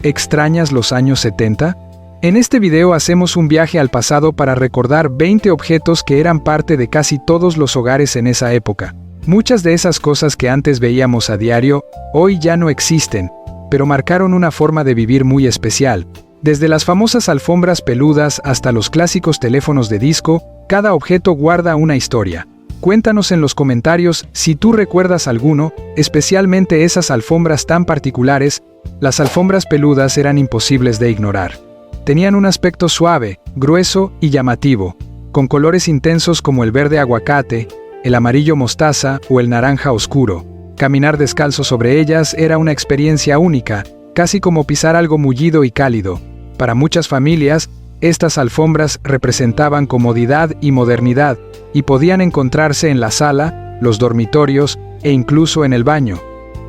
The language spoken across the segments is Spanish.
¿Extrañas los años 70? En este video hacemos un viaje al pasado para recordar 20 objetos que eran parte de casi todos los hogares en esa época. Muchas de esas cosas que antes veíamos a diario, hoy ya no existen, pero marcaron una forma de vivir muy especial. Desde las famosas alfombras peludas hasta los clásicos teléfonos de disco, cada objeto guarda una historia. Cuéntanos en los comentarios si tú recuerdas alguno, especialmente esas alfombras tan particulares. Las alfombras peludas eran imposibles de ignorar. Tenían un aspecto suave, grueso y llamativo, con colores intensos como el verde aguacate, el amarillo mostaza o el naranja oscuro. Caminar descalzo sobre ellas era una experiencia única, casi como pisar algo mullido y cálido. Para muchas familias, estas alfombras representaban comodidad y modernidad, y podían encontrarse en la sala, los dormitorios e incluso en el baño.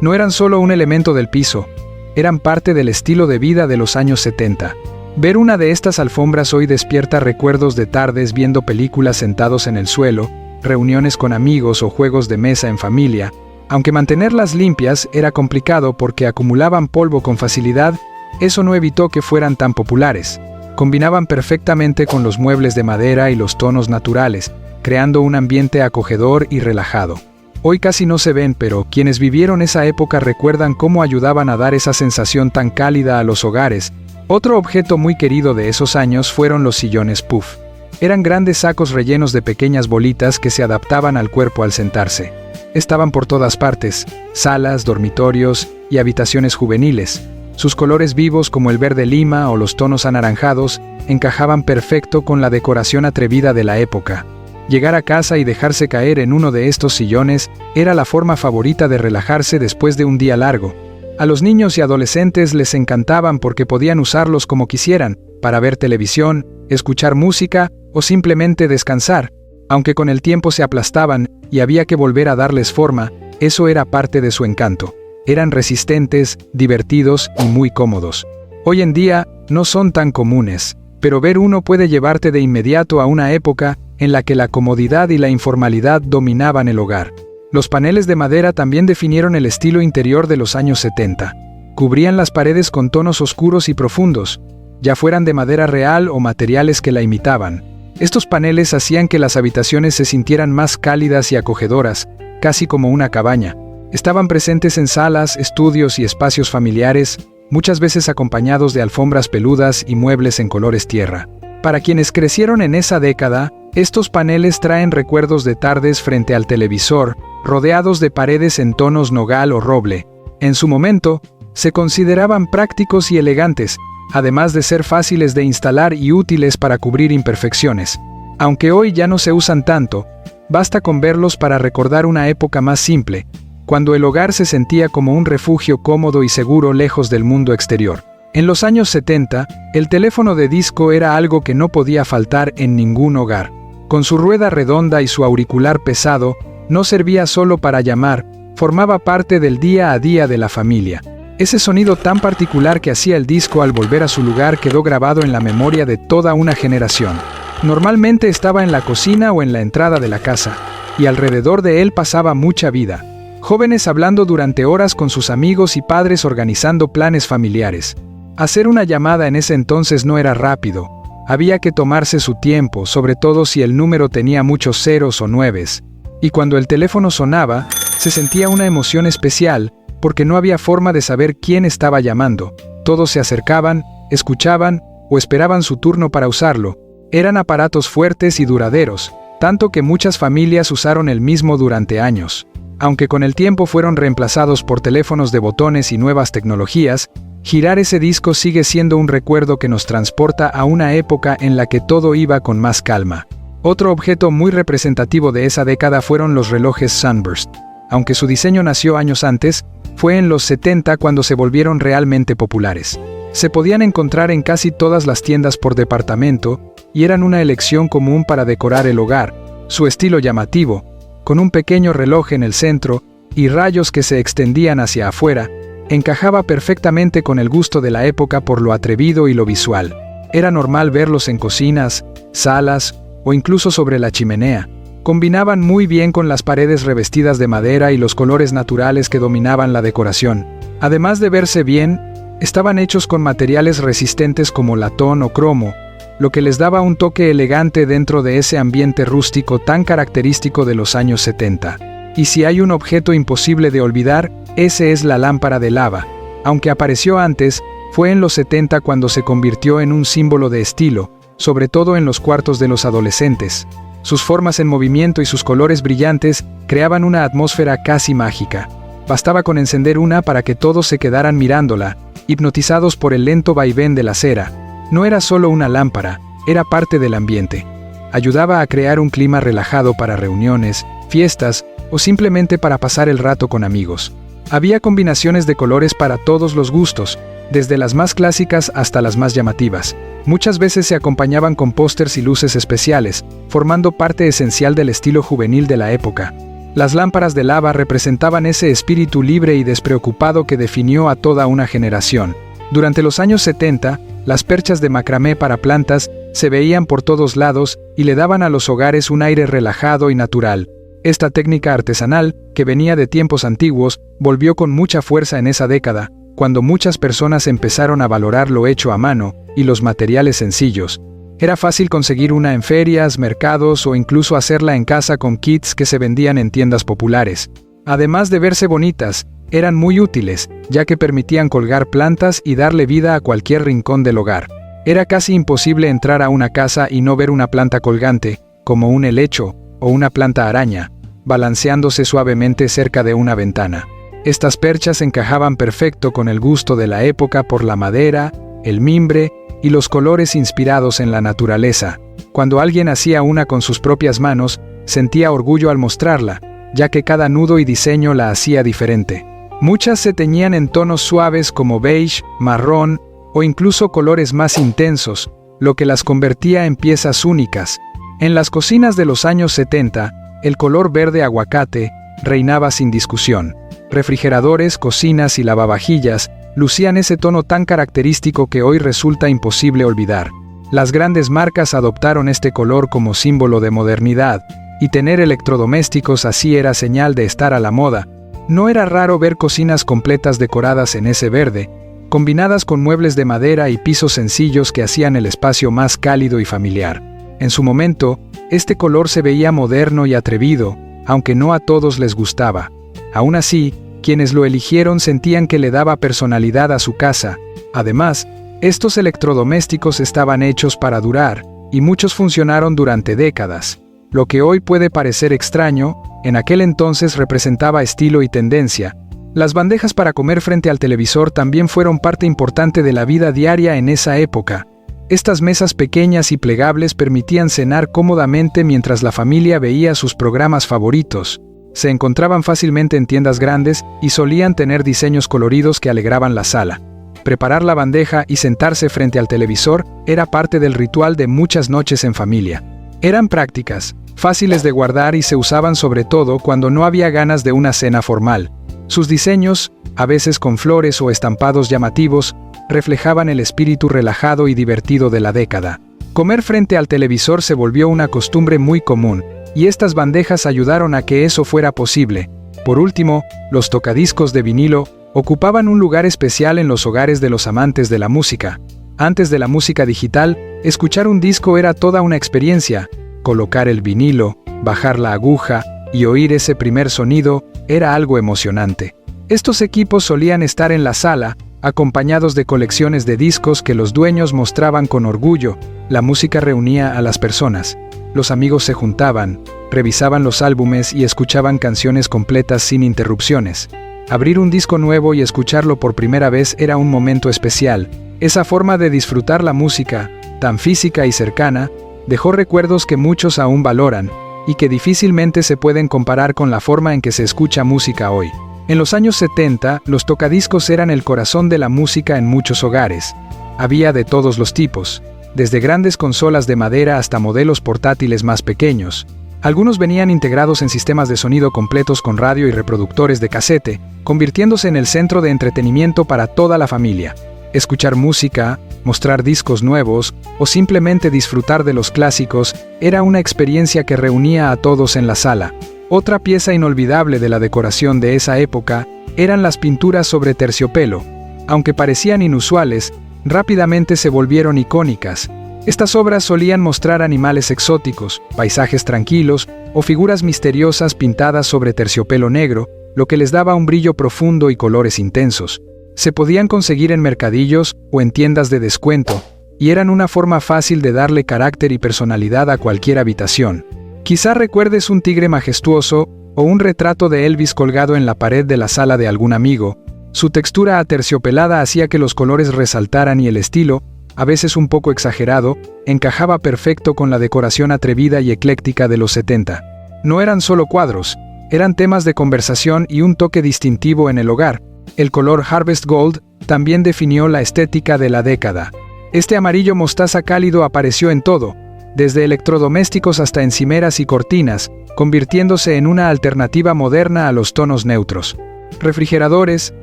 No eran solo un elemento del piso, eran parte del estilo de vida de los años 70. Ver una de estas alfombras hoy despierta recuerdos de tardes viendo películas sentados en el suelo, reuniones con amigos o juegos de mesa en familia. Aunque mantenerlas limpias era complicado porque acumulaban polvo con facilidad, eso no evitó que fueran tan populares. Combinaban perfectamente con los muebles de madera y los tonos naturales, creando un ambiente acogedor y relajado. Hoy casi no se ven, pero quienes vivieron esa época recuerdan cómo ayudaban a dar esa sensación tan cálida a los hogares. Otro objeto muy querido de esos años fueron los sillones puff. Eran grandes sacos rellenos de pequeñas bolitas que se adaptaban al cuerpo al sentarse. Estaban por todas partes, salas, dormitorios y habitaciones juveniles. Sus colores vivos como el verde lima o los tonos anaranjados encajaban perfecto con la decoración atrevida de la época. Llegar a casa y dejarse caer en uno de estos sillones era la forma favorita de relajarse después de un día largo. A los niños y adolescentes les encantaban porque podían usarlos como quisieran, para ver televisión, escuchar música o simplemente descansar. Aunque con el tiempo se aplastaban y había que volver a darles forma, eso era parte de su encanto. Eran resistentes, divertidos y muy cómodos. Hoy en día no son tan comunes, pero ver uno puede llevarte de inmediato a una época en la que la comodidad y la informalidad dominaban el hogar. Los paneles de madera también definieron el estilo interior de los años 70. Cubrían las paredes con tonos oscuros y profundos, ya fueran de madera real o materiales que la imitaban. Estos paneles hacían que las habitaciones se sintieran más cálidas y acogedoras, casi como una cabaña. Estaban presentes en salas, estudios y espacios familiares, muchas veces acompañados de alfombras peludas y muebles en colores tierra. Para quienes crecieron en esa década, estos paneles traen recuerdos de tardes frente al televisor, rodeados de paredes en tonos nogal o roble. En su momento, se consideraban prácticos y elegantes, además de ser fáciles de instalar y útiles para cubrir imperfecciones. Aunque hoy ya no se usan tanto, basta con verlos para recordar una época más simple, cuando el hogar se sentía como un refugio cómodo y seguro lejos del mundo exterior. En los años 70, el teléfono de disco era algo que no podía faltar en ningún hogar. Con su rueda redonda y su auricular pesado, no servía solo para llamar, formaba parte del día a día de la familia. Ese sonido tan particular que hacía el disco al volver a su lugar quedó grabado en la memoria de toda una generación. Normalmente estaba en la cocina o en la entrada de la casa, y alrededor de él pasaba mucha vida. Jóvenes hablando durante horas con sus amigos y padres organizando planes familiares. Hacer una llamada en ese entonces no era rápido. Había que tomarse su tiempo, sobre todo si el número tenía muchos ceros o nueves. Y cuando el teléfono sonaba, se sentía una emoción especial, porque no había forma de saber quién estaba llamando. Todos se acercaban, escuchaban o esperaban su turno para usarlo. Eran aparatos fuertes y duraderos, tanto que muchas familias usaron el mismo durante años. Aunque con el tiempo fueron reemplazados por teléfonos de botones y nuevas tecnologías, girar ese disco sigue siendo un recuerdo que nos transporta a una época en la que todo iba con más calma. Otro objeto muy representativo de esa década fueron los relojes Sunburst. Aunque su diseño nació años antes, fue en los 70 cuando se volvieron realmente populares. Se podían encontrar en casi todas las tiendas por departamento y eran una elección común para decorar el hogar. Su estilo llamativo, con un pequeño reloj en el centro y rayos que se extendían hacia afuera, encajaba perfectamente con el gusto de la época por lo atrevido y lo visual. Era normal verlos en cocinas, salas o incluso sobre la chimenea. Combinaban muy bien con las paredes revestidas de madera y los colores naturales que dominaban la decoración. Además de verse bien, Estaban hechos con materiales resistentes como latón o cromo, lo que les daba un toque elegante dentro de ese ambiente rústico tan característico de los años 70. Y si hay un objeto imposible de olvidar, ese es la lámpara de lava. Aunque apareció antes, fue en los 70 cuando se convirtió en un símbolo de estilo, sobre todo en los cuartos de los adolescentes. Sus formas en movimiento y sus colores brillantes creaban una atmósfera casi mágica. Bastaba con encender una para que todos se quedaran mirándola, hipnotizados por el lento vaivén de la cera. No era solo una lámpara, era parte del ambiente. Ayudaba a crear un clima relajado para reuniones, fiestas o simplemente para pasar el rato con amigos. Había combinaciones de colores para todos los gustos, desde las más clásicas hasta las más llamativas. Muchas veces se acompañaban con pósters y luces especiales, formando parte esencial del estilo juvenil de la época. Las lámparas de lava representaban ese espíritu libre y despreocupado que definió a toda una generación. Durante los años 70, las perchas de macramé para plantas se veían por todos lados y le daban a los hogares un aire relajado y natural. Esta técnica artesanal, que venía de tiempos antiguos, volvió con mucha fuerza en esa década, cuando muchas personas empezaron a valorar lo hecho a mano y los materiales sencillos. Era fácil conseguir una en ferias, mercados o incluso hacerla en casa con kits que se vendían en tiendas populares. Además de verse bonitas, eran muy útiles, ya que permitían colgar plantas y darle vida a cualquier rincón del hogar. Era casi imposible entrar a una casa y no ver una planta colgante, como un helecho o una planta araña, balanceándose suavemente cerca de una ventana. Estas perchas encajaban perfecto con el gusto de la época por la madera, el mimbre y los colores inspirados en la naturaleza. Cuando alguien hacía una con sus propias manos, sentía orgullo al mostrarla, ya que cada nudo y diseño la hacía diferente. Muchas se teñían en tonos suaves como beige, marrón o incluso colores más intensos, lo que las convertía en piezas únicas. En las cocinas de los años 70, el color verde aguacate reinaba sin discusión. Refrigeradores, cocinas y lavavajillas lucían ese tono tan característico que hoy resulta imposible olvidar. Las grandes marcas adoptaron este color como símbolo de modernidad, y tener electrodomésticos así era señal de estar a la moda. No era raro ver cocinas completas decoradas en ese verde, combinadas con muebles de madera y pisos sencillos que hacían el espacio más cálido y familiar. En su momento, este color se veía moderno y atrevido, aunque no a todos les gustaba. Aún así, quienes lo eligieron sentían que le daba personalidad a su casa. Además, estos electrodomésticos estaban hechos para durar, y muchos funcionaron durante décadas. Lo que hoy puede parecer extraño, en aquel entonces representaba estilo y tendencia. Las bandejas para comer frente al televisor también fueron parte importante de la vida diaria en esa época. Estas mesas pequeñas y plegables permitían cenar cómodamente mientras la familia veía sus programas favoritos. Se encontraban fácilmente en tiendas grandes y solían tener diseños coloridos que alegraban la sala. Preparar la bandeja y sentarse frente al televisor era parte del ritual de muchas noches en familia. Eran prácticas, fáciles de guardar y se usaban sobre todo cuando no había ganas de una cena formal. Sus diseños, a veces con flores o estampados llamativos, reflejaban el espíritu relajado y divertido de la década. Comer frente al televisor se volvió una costumbre muy común, y estas bandejas ayudaron a que eso fuera posible. Por último, los tocadiscos de vinilo ocupaban un lugar especial en los hogares de los amantes de la música. Antes de la música digital, escuchar un disco era toda una experiencia. Colocar el vinilo, bajar la aguja y oír ese primer sonido era algo emocionante. Estos equipos solían estar en la sala, acompañados de colecciones de discos que los dueños mostraban con orgullo. La música reunía a las personas. Los amigos se juntaban, revisaban los álbumes y escuchaban canciones completas sin interrupciones. Abrir un disco nuevo y escucharlo por primera vez era un momento especial. Esa forma de disfrutar la música, tan física y cercana, dejó recuerdos que muchos aún valoran, y que difícilmente se pueden comparar con la forma en que se escucha música hoy. En los años 70, los tocadiscos eran el corazón de la música en muchos hogares. Había de todos los tipos, desde grandes consolas de madera hasta modelos portátiles más pequeños. Algunos venían integrados en sistemas de sonido completos con radio y reproductores de casete, convirtiéndose en el centro de entretenimiento para toda la familia. Escuchar música, mostrar discos nuevos o simplemente disfrutar de los clásicos era una experiencia que reunía a todos en la sala. Otra pieza inolvidable de la decoración de esa época eran las pinturas sobre terciopelo. aunque parecían inusuales, rápidamente se volvieron icónicas. Estas obras solían mostrar animales exóticos, paisajes tranquilos o figuras misteriosas pintadas sobre terciopelo negro, lo que les daba un brillo profundo y colores intensos. Se podían conseguir en mercadillos o en tiendas de descuento, y eran una forma fácil de darle carácter y personalidad a cualquier habitación. Quizá recuerdes un tigre majestuoso o un retrato de Elvis colgado en la pared de la sala de algún amigo. Su textura aterciopelada hacía que los colores resaltaran y el estilo, a veces un poco exagerado, encajaba perfecto con la decoración atrevida y ecléctica de los 70. No eran solo cuadros, eran temas de conversación y un toque distintivo en el hogar. El color Harvest Gold también definió la estética de la década. Este amarillo mostaza cálido apareció en todo, desde electrodomésticos hasta encimeras y cortinas, convirtiéndose en una alternativa moderna a los tonos neutros. Refrigeradores,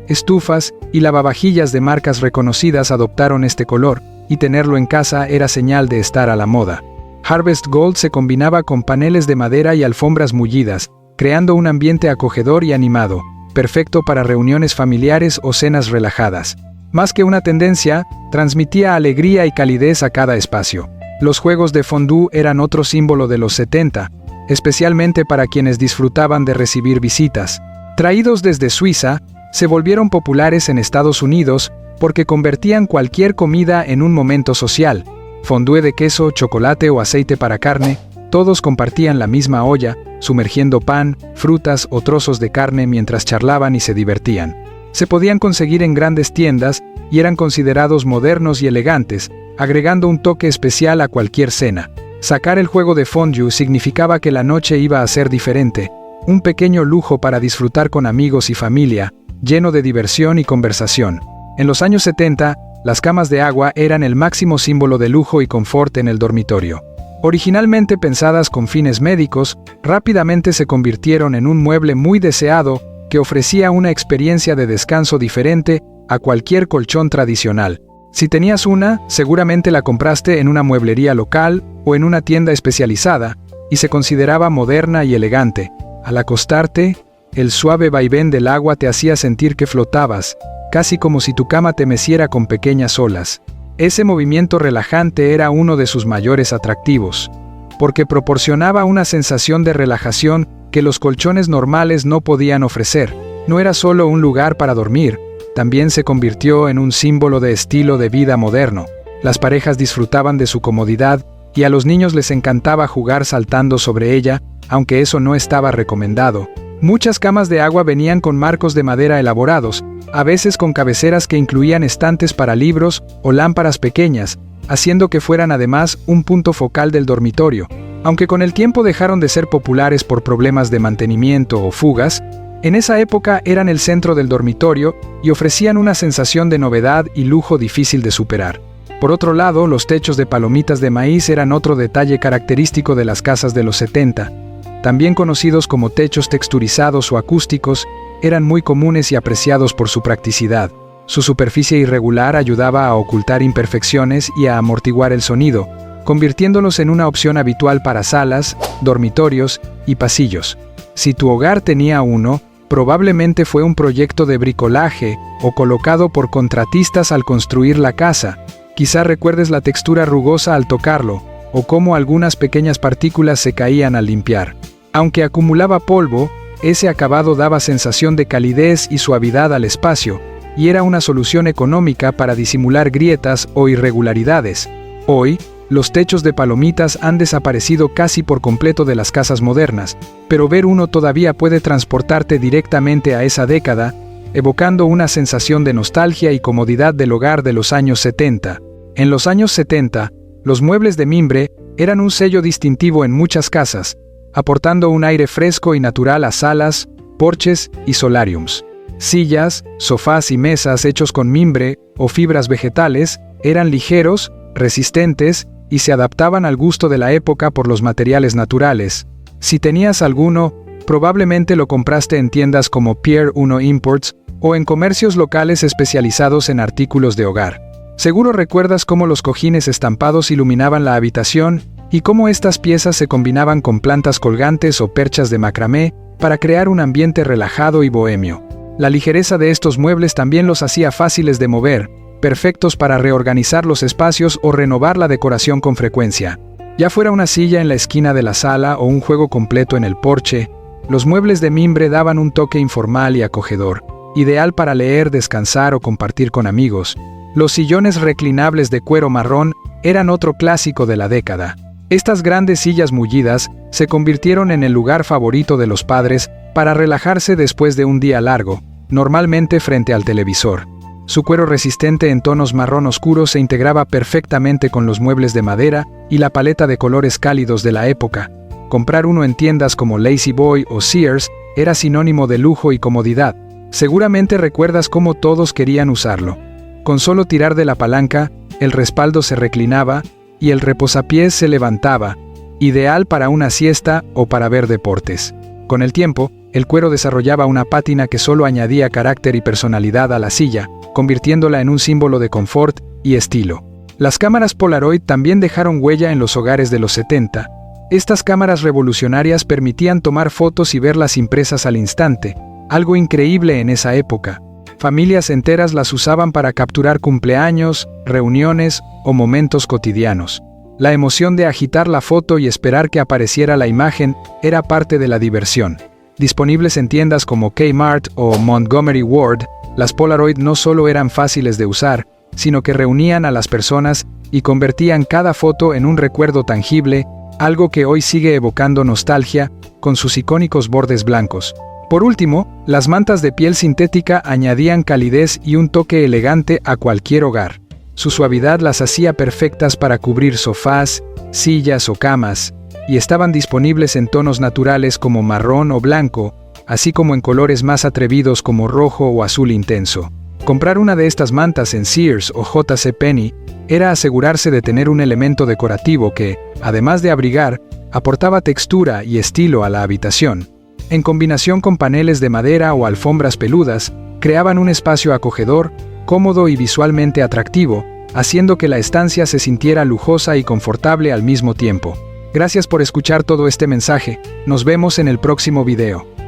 estufas y lavavajillas de marcas reconocidas adoptaron este color, y tenerlo en casa era señal de estar a la moda. Harvest Gold se combinaba con paneles de madera y alfombras mullidas, creando un ambiente acogedor y animado, perfecto para reuniones familiares o cenas relajadas. Más que una tendencia, transmitía alegría y calidez a cada espacio. Los juegos de fondue eran otro símbolo de los 70, especialmente para quienes disfrutaban de recibir visitas. Traídos desde Suiza, se volvieron populares en Estados Unidos porque convertían cualquier comida en un momento social. Fondue de queso, chocolate o aceite para carne, todos compartían la misma olla, sumergiendo pan, frutas o trozos de carne mientras charlaban y se divertían. Se podían conseguir en grandes tiendas y eran considerados modernos y elegantes, agregando un toque especial a cualquier cena. Sacar el juego de fondue significaba que la noche iba a ser diferente, un pequeño lujo para disfrutar con amigos y familia, lleno de diversión y conversación. En los años 70, las camas de agua eran el máximo símbolo de lujo y confort en el dormitorio. Originalmente pensadas con fines médicos, rápidamente se convirtieron en un mueble muy deseado que ofrecía una experiencia de descanso diferente a cualquier colchón tradicional. Si tenías una, seguramente la compraste en una mueblería local o en una tienda especializada, y se consideraba moderna y elegante. Al acostarte, el suave vaivén del agua te hacía sentir que flotabas, casi como si tu cama te meciera con pequeñas olas. Ese movimiento relajante era uno de sus mayores atractivos, porque proporcionaba una sensación de relajación que los colchones normales no podían ofrecer. No era solo un lugar para dormir, también se convirtió en un símbolo de estilo de vida moderno. Las parejas disfrutaban de su comodidad y a los niños les encantaba jugar saltando sobre ella, aunque eso no estaba recomendado. Muchas camas de agua venían con marcos de madera elaborados, a veces con cabeceras que incluían estantes para libros o lámparas pequeñas, haciendo que fueran además un punto focal del dormitorio. Aunque con el tiempo dejaron de ser populares por problemas de mantenimiento o fugas, en esa época eran el centro del dormitorio y ofrecían una sensación de novedad y lujo difícil de superar. Por otro lado, los techos de palomitas de maíz eran otro detalle característico de las casas de los 70. También conocidos como techos texturizados o acústicos, eran muy comunes y apreciados por su practicidad. Su superficie irregular ayudaba a ocultar imperfecciones y a amortiguar el sonido, convirtiéndolos en una opción habitual para salas, dormitorios y pasillos. Si tu hogar tenía uno, probablemente fue un proyecto de bricolaje o colocado por contratistas al construir la casa. Quizá recuerdes la textura rugosa al tocarlo, o cómo algunas pequeñas partículas se caían al limpiar. Aunque acumulaba polvo, ese acabado daba sensación de calidez y suavidad al espacio, y era una solución económica para disimular grietas o irregularidades. Hoy, los techos de palomitas han desaparecido casi por completo de las casas modernas, pero ver uno todavía puede transportarte directamente a esa década, evocando una sensación de nostalgia y comodidad del hogar de los años 70. En los años 70, los muebles de mimbre eran un sello distintivo en muchas casas, aportando un aire fresco y natural a salas, porches y solariums. Sillas, sofás y mesas hechos con mimbre o fibras vegetales eran ligeros, resistentes y se adaptaban al gusto de la época por los materiales naturales. Si tenías alguno, probablemente lo compraste en tiendas como Pier 1 Imports o en comercios locales especializados en artículos de hogar. Seguro recuerdas cómo los cojines estampados iluminaban la habitación y cómo estas piezas se combinaban con plantas colgantes o perchas de macramé para crear un ambiente relajado y bohemio. La ligereza de estos muebles también los hacía fáciles de mover, perfectos para reorganizar los espacios o renovar la decoración con frecuencia. Ya fuera una silla en la esquina de la sala o un juego completo en el porche, los muebles de mimbre daban un toque informal y acogedor, ideal para leer, descansar o compartir con amigos. Los sillones reclinables de cuero marrón eran otro clásico de la década. Estas grandes sillas mullidas se convirtieron en el lugar favorito de los padres para relajarse después de un día largo, normalmente frente al televisor. Su cuero resistente en tonos marrón oscuro se integraba perfectamente con los muebles de madera y la paleta de colores cálidos de la época. Comprar uno en tiendas como Lazy Boy o Sears era sinónimo de lujo y comodidad. Seguramente recuerdas cómo todos querían usarlo. Con solo tirar de la palanca, el respaldo se reclinaba y el reposapiés se levantaba, ideal para una siesta o para ver deportes. Con el tiempo, el cuero desarrollaba una pátina que solo añadía carácter y personalidad a la silla, convirtiéndola en un símbolo de confort y estilo. Las cámaras Polaroid también dejaron huella en los hogares de los 70. Estas cámaras revolucionarias permitían tomar fotos y verlas impresas al instante, algo increíble en esa época. Familias enteras las usaban para capturar cumpleaños, reuniones o momentos cotidianos. La emoción de agitar la foto y esperar que apareciera la imagen era parte de la diversión. Disponibles en tiendas como Kmart o Montgomery Ward, las Polaroid no solo eran fáciles de usar, sino que reunían a las personas y convertían cada foto en un recuerdo tangible, algo que hoy sigue evocando nostalgia con sus icónicos bordes blancos. Por último, las mantas de piel sintética añadían calidez y un toque elegante a cualquier hogar. Su suavidad las hacía perfectas para cubrir sofás, sillas o camas, y estaban disponibles en tonos naturales como marrón o blanco, así como en colores más atrevidos como rojo o azul intenso. Comprar una de estas mantas en Sears o JCPenney era asegurarse de tener un elemento decorativo que, además de abrigar, aportaba textura y estilo a la habitación. En combinación con paneles de madera o alfombras peludas, creaban un espacio acogedor, cómodo y visualmente atractivo, haciendo que la estancia se sintiera lujosa y confortable al mismo tiempo. Gracias por escuchar todo este mensaje. Nos vemos en el próximo video.